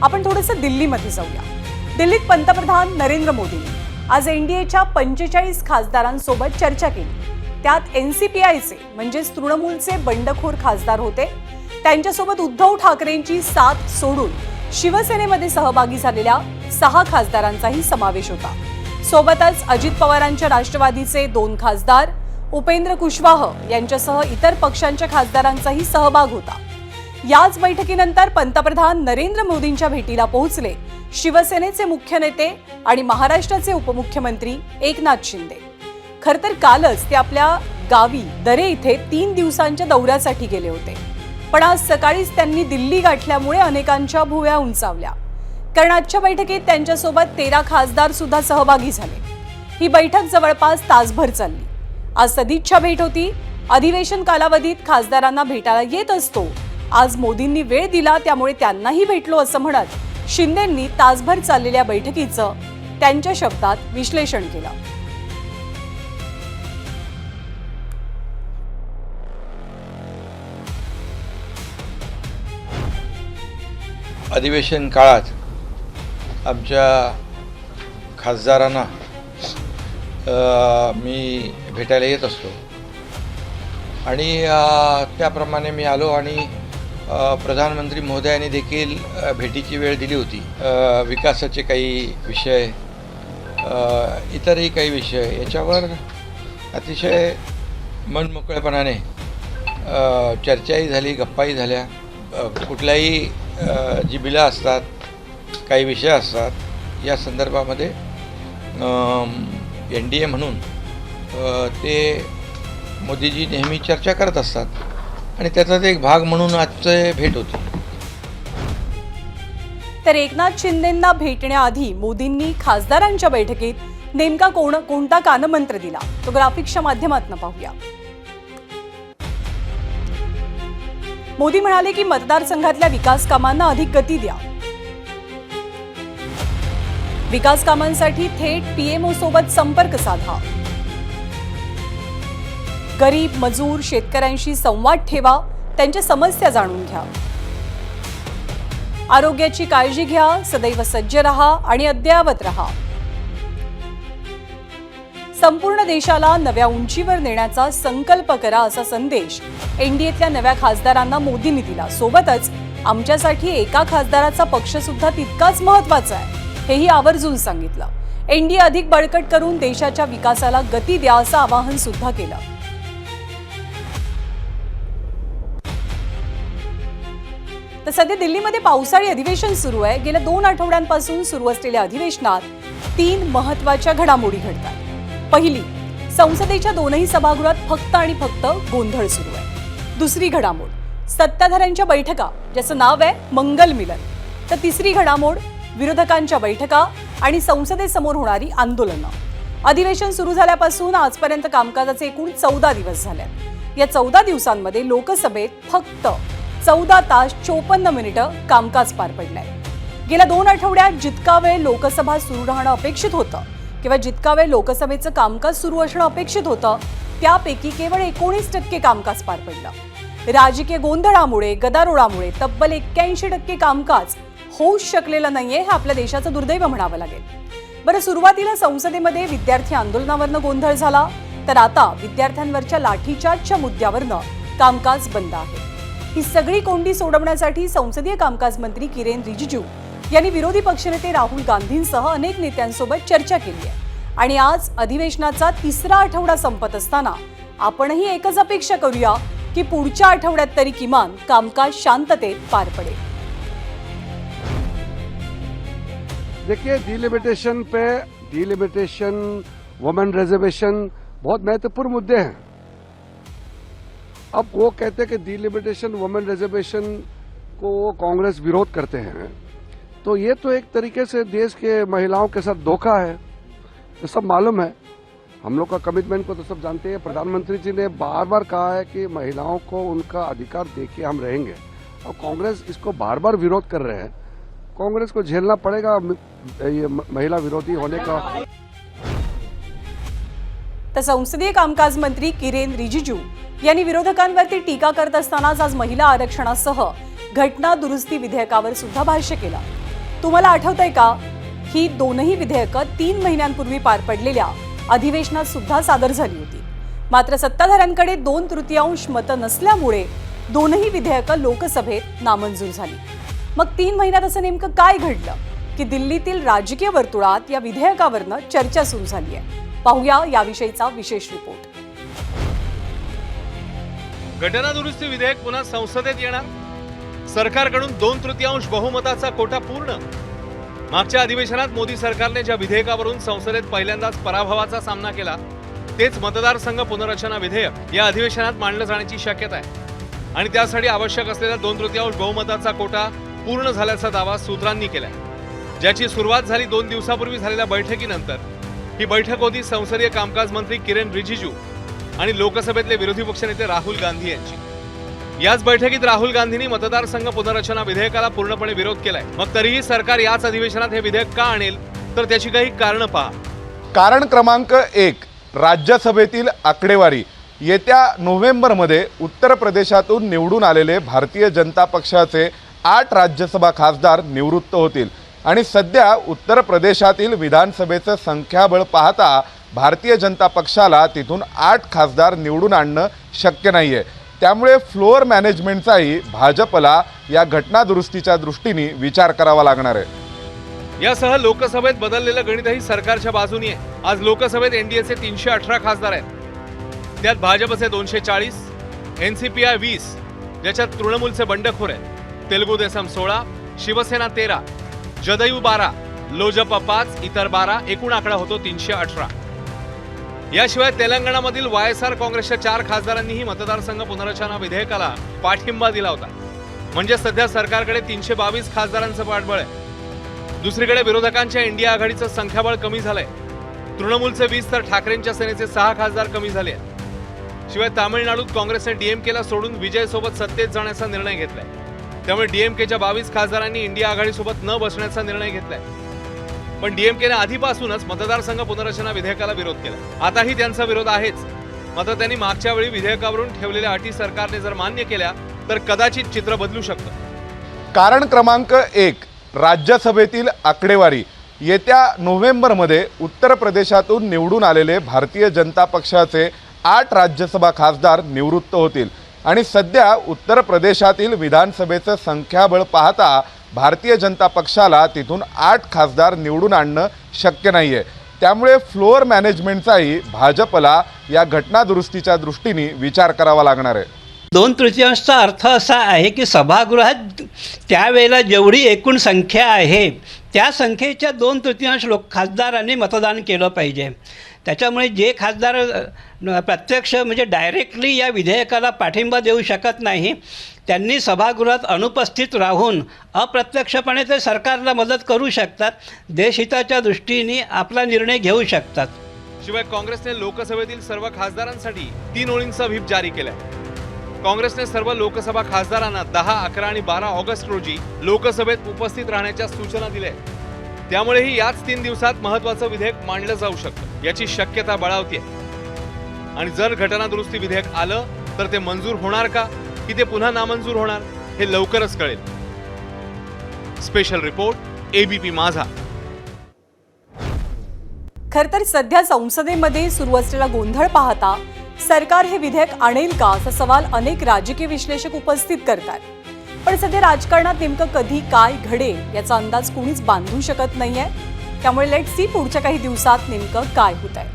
आपण थोडंसं दिल्लीमध्ये जाऊया। दिल्लीत पंतप्रधान नरेंद्र मोदींनी आज एनडीएच्या 45 खासदारांसोबत चर्चा केली। त्यात एनसीपीआयचे म्हणजे तृणमूलचे बंडखोर खासदार होते। त्यांच्यासोबत उद्धव ठाकरेंची साथ सोडून शिवसेनेमध्ये सहभागी झालेल्या 6 खासदारांचाही समावेश होता। सोबतच अजित पवारांच्या राष्ट्रवादीचे 2 खासदार, उपेंद्र कुशवाह यांच्यासह इतर पक्षांच्या खासदारांचाही सहभाग होता। याच बैठकीनंतर पंतप्रधान नरेंद्र मोदींच्या भेटीला पोहोचले शिवसेनेचे मुख्य नेते आणि महाराष्ट्राचे उपमुख्यमंत्री एकनाथ शिंदे। खरतर कालच ते आपल्या गावी दरे इथे 3 दिवसांच्या दौऱ्यासाठी गेले होते, पण आज सकाळीच त्यांनी दिल्ली गाठल्यामुळे अनेकांच्या भुवया उंचावल्या। कारण आजच्या बैठकीत त्यांच्यासोबत 13 खासदार सुद्धा सहभागी झाले। ही बैठक जवळपास तासभर चालली। आज सदिच्छा भेट होती। अधिवेशन कालावधीत खासदारांना भेटायला येत असतो, आज मोदींनी वेळ दिला त्यामुळे त्यांनाही भेटलो असं म्हणत शिंदेंनी तासभर चाललेल्या बैठकीचं त्यांच्या शब्दात विश्लेषण केलं। अधिवेशन काळात आमच्या खासदारांना मी भेटायला येत असतो आणि त्याप्रमाणे मी आलो आणि प्रधानमंत्री महोदयांनी देखील भेटीची वेळ दिली होती। विकासाचे काही विषय, इतरही काही विषय याच्यावर अतिशय मनमोकळेपणाने चर्चाही झाली, गप्पाही झाल्या। कुठल्याही जी बिलं असतात, काही विषय असतात, या संदर्भामध्ये एनडीए म्हणून ते मोदीजी नेहमी चर्चा करत असतात आणि त्याचाच एक भाग म्हणून आजची भेट होती। तर एकनाथ शिंदेंना भेटण्याआधी मोदींनी खासदारांच्या बैठकीत नेमका कोणता कानमंत्र दिला तो ग्राफिक्सच्या माध्यमातून पाहूया। मोदी म्हणाले की मतदारसंघातल्या विकास कामांना अधिक गती द्या। विकास कामांसाठी थेट पीएमओ सोबत संपर्क साधा। गरीब, मजूर, शेतकऱ्यांशी संवाद ठेवा, त्यांच्या समस्या जाणून घ्या। आरोग्याची काळजी घ्या, सदैव सज्ज रहा आणि अद्ययावत रहा। संपूर्ण देशाला नव्या उंचीवर नेण्याचा संकल्प करा असा संदेश एनडीएतल्या नव्या खासदारांना मोदींनी दिला। सोबतच आमच्यासाठी एका खासदाराचा पक्ष सुद्धा तितकाच महत्त्वाचा आहे हेही आवर्जून सांगितलं। एनडीए अधिक बळकट करून देशाच्या विकासाला गती द्या असं आवाहन सुद्धा केलं। तर सध्या दिल्लीमध्ये पावसाळी अधिवेशन सुरू आहे। गेल्या 2 आठवड्यांपासून सुरू असलेल्या अधिवेशनात 3 महत्त्वाच्या घडामोडी घडतात। पहिली, संसदेच्या 2ही सभागृहात फक्त आणि फक्त गोंधळ सुरू आहे। दुसरी घडामोड, सत्ताधाऱ्यांच्या बैठका ज्याचं नाव आहे मंगल मिलन। तर तिसरी घडामोड, विरोधकांच्या बैठका आणि संसदेसमोर होणारी आंदोलनं। अधिवेशन सुरू झाल्यापासून आजपर्यंत कामकाजाचे एकूण 14 दिवस झाले। या 14 दिवसांमध्ये लोकसभेत फक्त 14 तास 54 मिनिटं कामकाज पार पडलंय। गेल्या 2 आठवड्यात जितका वेळ लोकसभा सुरू राहणं अपेक्षित होतं किंवा जितका वेळ लोकसभेचं कामकाज सुरू असणं अपेक्षित होतं त्यापैकी केवळ 19% कामकाज पार पडलं। राजकीय गोंधळामुळे, गदारोळामुळे तब्बल 81% कामकाज होऊच शकलेलं नाहीये हे आपल्या देशाचं दुर्दैव म्हणावं लागेल। बरं, सुरुवातीला संसदेमध्ये विद्यार्थी आंदोलनावरनं गोंधळ झाला, तर आता विद्यार्थ्यांवरच्या लाठीचार्जच्या मुद्द्यावरनं कामकाज बंद आहे। ही सगळी कोंडी सोडवण्यासाठी संसदीय कामकाज मंत्री किरेन रिजिजू यांनी विरोधी पक्षनेते राहुल गांधींसह अनेक नेत्यांसोबत चर्चा केली आहे आणि आज अधिवेशनाचा 3रा आठवडा संपत असताना आपणही एकच अपेक्षा करूया की पुढच्या आठवड्यात तरी किमान कामकाज शांततेत पार पडेल। देखिए, डिलिमिटेशन, वुमेन रिजर्वेशन बहुत महत्वपूर्ण मुद्दे हैं। अब वो कहते हैं कि डिलिमिटेशन, वुमेन रिजर्वेशन को कांग्रेस विरोध करते हैं, तो ये तो एक तरीके से देश के महिलाओं के साथ धोखा है। तो सब मालूम है, हम लोग का कमिटमेंट को तो सब जानते हैं। प्रधानमंत्री जी ने बार बार कहा है कि महिलाओं को उनका अधिकार देके हम रहेंगे, और कांग्रेस इसको बार बार विरोध कर रहे हैं। कांग्रेस को झेलना पड़ेगा ये महिला विरोधी होने का। तर संसदीय कामकाज मंत्री किरेन रिजिजू यांनी विरोधकांवरती टीका करत असतानाच आज महिला आरक्षणासह घटना दुरुस्ती विधेयकावर सुद्धा भाष्य केलं। तुम्हाला आठवतंय का, ही दोनही विधेयकं 3 महिन्यांपूर्वी पार पडलेल्या अधिवेशनात सुद्धा सादर झाली होती. मात्र सत्ताधाऱ्यांकडे 2/3 मतं नसल्यामुळे दोनही विधेयकं लोकसभेत नामंजूर झाली. मग 3 महिन्यात असं नेमकं काय घडलं की दिल्लीतील राजकीय वर्तुळात या विधेयकावरनं चर्चा सुरू झाली आहे? पाहूया याविषयीचा विशेष रिपोर्ट. घटना दुरुस्ती विधेयक पुन्हा संसदेत येणार. सरकारकडून 2/3 बहुमताचा कोटा पूर्ण. मागच्या अधिवेशनात मोदी सरकारने ज्या विधेयकावरून संसदेत पहिल्यांदाच पराभवाचा सामना केला, तेच मतदारसंघ पुनर्रचना विधेयक या अधिवेशनात मांडलं जाण्याची शक्यता आहे. आणि त्यासाठी आवश्यक असलेला 2/3 बहुमताचा कोटा पूर्ण झाल्याचा दावा सूत्रांनी केलाय, ज्याची सुरुवात झाली 2 दिवसापूर्वी झालेल्या बैठकीनंतर. ही बैठक होती संसदीय कामकाज मंत्री किरेन रिजिजू आणि लोकसभेतले विरोधी पक्षनेते राहुल गांधी यांची. याच बैठकीत राहुल गांधींनी मतदारसंघ पुनर्रचना विधेयकाला पूर्णपणे विरोध केलाय. मग तरीही सरकार याच अधिवेशनात हे विधेयक का आणेल, तर त्याची काही कारणं पहा. कारण क्रमांक 1, राज्यसभेतील आकडेवारी. येत्या नोव्हेंबरमध्ये उत्तर प्रदेशातून निवडून आलेले भारतीय जनता पक्षाचे 8 राज्यसभा खासदार निवृत्त होतील आणि सध्या उत्तर प्रदेशातील विधानसभेचं संख्याबळ पाहता भारतीय जनता पक्षाला तिथून 8 खासदार निवडून आणणं शक्य नाही आहे. त्यामुळे फ्लोअर मॅनेजमेंटचाही भाजपला या घटनादुरुस्तीच्या दृष्टीने विचार करावा लागणार आहे. यासह लोकसभेत बदललेलं गणितही सरकारच्या बाजूने आहे. आज लोकसभेत एनडीएचे 318 खासदार आहेत. त्यात भाजपचे 240, एनसीपीआय 20, ज्याच्यात तृणमूलचे बंडखोर आहेत, तेलुगू देसम 16, शिवसेना 13, जदयू 12, लोजपा 5, इतर 12, एकूण आकडा होतो 318. याशिवाय तेलंगणामधील वायएसआर काँग्रेसच्या 4 खासदारांनीही मतदारसंघ पुनर्रचना विधेयकाला पाठिंबा दिला होता. म्हणजे सध्या सरकारकडे 322 खासदारांचं पाठबळ आहे. दुसरीकडे विरोधकांच्या इंडिया आघाडीचं संख्याबळ कमी झालंय. तृणमूलचे 20 तर ठाकरेंच्या सेनेचे 6 खासदार कमी झाले आहेत. शिवाय तामिळनाडूत काँग्रेसने डीएमकेला सोडून विजयसोबत सत्तेत जाण्याचा निर्णय घेतलाय. त्यामुळे डीएमकेच्या 22 खासदारांनी इंडिया आघाडीसोबत न बसण्याचा निर्णय घेतलाय. पण डीएमकेने आधीपासूनच मतदारसंघ पुनर्रचना विधेयकाला विरोध केला. आताही त्यांचा विरोध आहेच. मात्र त्यांनी मागच्या वेळी विधेयकावरून ठेवलेल्या अटी सरकारने जर मान्य केल्या तर कदाचित चित्र बदलू शकतं. कारण क्रमांक 1, राज्यसभेतील आकडेवारी. येत्या नोव्हेंबरमध्ये उत्तर प्रदेशातून निवडून आलेले भारतीय जनता पक्षाचे 8 राज्यसभा खासदार निवृत्त होतील आणि सध्या उत्तर प्रदेशातील विधानसभेचं संख्याबळ पाहता भारतीय जनता पक्षाला तिथून 8 खासदार निवडून आणणं शक्य नाही आहे. त्यामुळे फ्लोअर मॅनेजमेंटचाही भाजपला या घटनादुरुस्तीच्या दृष्टीने विचार करावा लागणार आहे. 2/3चा अर्थ असा आहे की सभागृहात त्यावेळेला जेवढी एकूण संख्या आहे त्या संख्येच्या 2/3 खासदारांनी मतदान केलं पाहिजे. त्याच्यामुळे जे खासदार प्रत्यक्ष म्हणजे डायरेक्टली या विधेयकाला पाठिंबा देऊ शकत नाही, त्यांनी सभागृहात अनुपस्थित राहून अप्रत्यक्षपणे ते सरकारला मदत करू शकतात, देशहिताच्या दृष्टीने आपला निर्णय घेऊ शकतात. शिवाय काँग्रेसने लोकसभेतील सर्व खासदारांसाठी 3 ओळींचा व्हीप जारी केलाय. काँग्रेसने सर्व लोकसभा खासदारांना 10, 11 आणि 12 ऑगस्ट रोजी लोकसभेत उपस्थित राहण्याच्या सूचना दिल्या. त्यामुळेही याच 3 दिवसात महत्त्वाचं विधेयक मांडलं जाऊ शकतं याची शक्यता बळावतीये. आणि जर घटना दुरुस्ती विधेयक आलं तर ते मंजूर होणार का, की ते पुन्हा नामंजूर होणार, हे लवकरच कळेल. स्पेशल रिपोर्ट, एबीपी माझा. खरं तर सध्या संसदेमध्ये सुरू असलेला गोंधळ पाहता सरकार हे विधेयक आणेल का असा सवाल अनेक राजकीय विश्लेषक उपस्थित करतात. पण सध्या राजकारणात नेमकं कधी काय घडेल याचा अंदाज कोणीच बांधू शकत नाहीये. त्यामुळे लेट्स सी पुढच्या काही दिवसात नेमकं काय होत आहे.